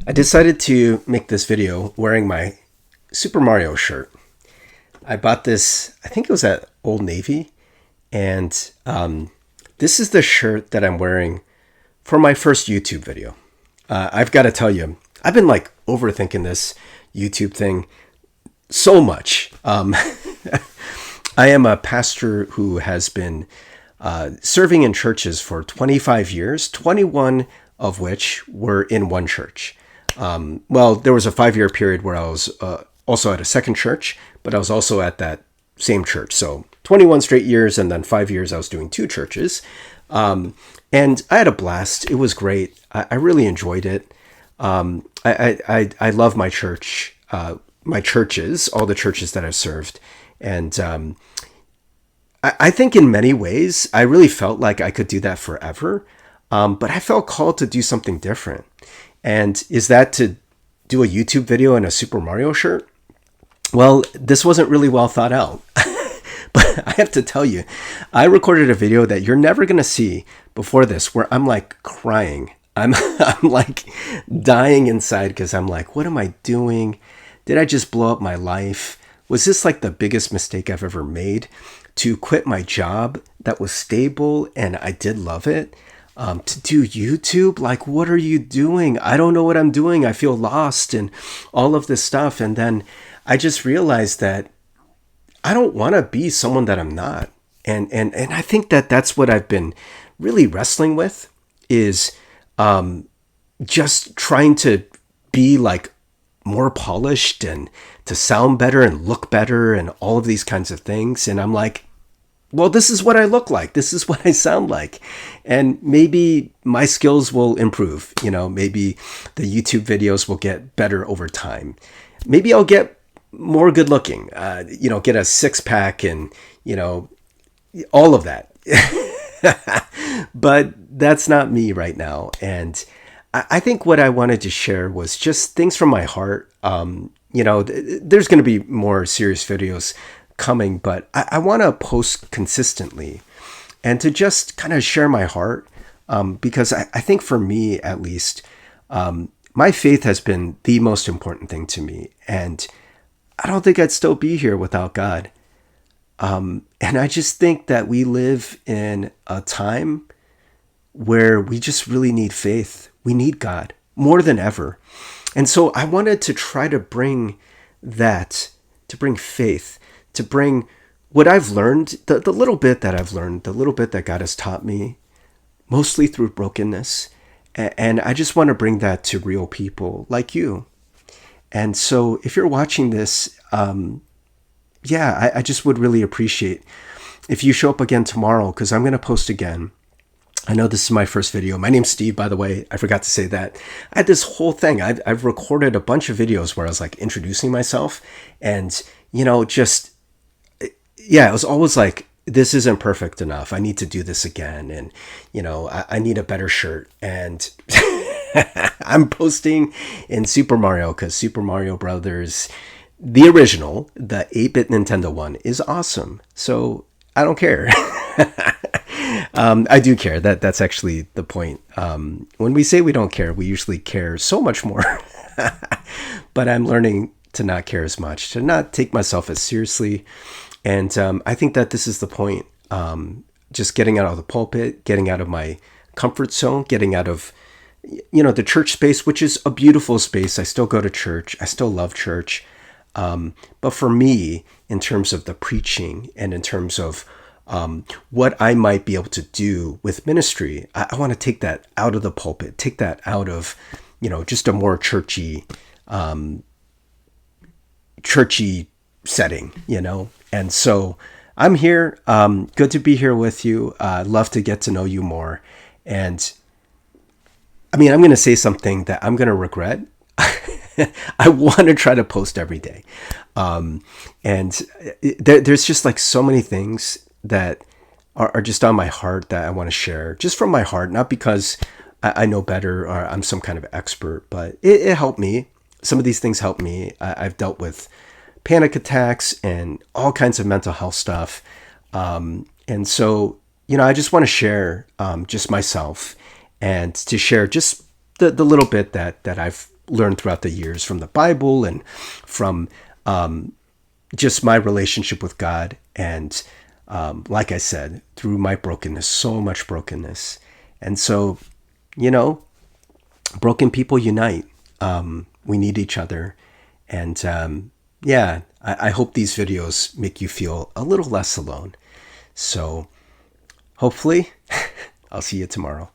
I decided to make this video wearing my Super Mario shirt. I bought this, I think it was at Old Navy, and this is the shirt that I'm wearing for my first YouTube video. I've got to tell you, I've been like overthinking this YouTube thing so much. I am a pastor who has been serving in churches for 25 years, 21 of which were in one church. Well, there was a 5-year period where I was also at a second church, but I was also at that same church. So 21 straight years, and then 5 years I was doing two churches. And I had a blast. It was great. I really enjoyed it. I love my church, my churches, all the churches that I've served. And I think in many ways, I really felt like I could do that forever. But I felt called to do something different. And is that to do a YouTube video in a Super Mario shirt? Well, this wasn't really well thought out. But I have to tell you, I recorded a video that you're never going to see before this, where I'm like crying. I'm like dying inside because I'm like, what am I doing? Did I just blow up my life? Was this like the biggest mistake I've ever made? To quit my job that was stable and I did love it? To do YouTube? Like, what are you doing? I don't know what I'm doing. I feel lost and all of this stuff. And then I just realized that I don't want to be someone that I'm not. And I think that that's what I've been really wrestling with is just trying to be like more polished and to sound better and look better and all of these kinds of things. And I'm like, well, this is what I look like. This is what I sound like. And maybe my skills will improve. You know, maybe the YouTube videos will get better over time. Maybe I'll get more good looking, get a six pack and, all of that. But that's not me right now. And I think what I wanted to share was just things from my heart. There's going to be more serious videos coming, but I want to post consistently and to just kind of share my heart because I think for me, at least, my faith has been the most important thing to me. And I don't think I'd still be here without God. And I just think that we live in a time where we just really need faith. We need God more than ever. And so I wanted to try to bring that, to bring faith, to bring what I've learned, the little bit that I've learned, the little bit that God has taught me, mostly through brokenness. And I just want to bring that to real people like you. And so if you're watching this, I just would really appreciate if you show up again tomorrow, because I'm going to post again. I know this is my first video. My name's Steve, by the way. I forgot to say that. I had this whole thing. I've recorded a bunch of videos where I was like introducing myself and, it was always like, this isn't perfect enough. I need to do this again. And, I need a better shirt. And I'm posting in Super Mario because Super Mario Brothers, the original, the 8-bit Nintendo one, is awesome. So I don't care. I do care. That's actually the point. When we say we don't care, we usually care so much more. But I'm learning to not care as much, to not take myself as seriously. And I think that this is the point. Just getting out of the pulpit, getting out of my comfort zone, getting out of the church space, which is a beautiful space. I still go to church. I still love church. But for me, in terms of the preaching and in terms of what I might be able to do with ministry, I want to take that out of the pulpit, take that out of, just a more churchy setting, And so I'm here. Good to be here with you. Love to get to know you more. And I'm going to say something that I'm going to regret. I want to try to post every day. There's just like so many things that are just on my heart that I want to share just from my heart, not because I know better or I'm some kind of expert, but it helped me. Some of these things helped me. I've dealt with panic attacks and all kinds of mental health stuff. And so, I just want to share just myself and to share just the little bit that I've learned throughout the years from the Bible and from just my relationship with God. And like I said, through my brokenness, so much brokenness. And so, you know, broken people unite. We need each other. And yeah, I hope these videos make you feel a little less alone. So hopefully, I'll see you tomorrow.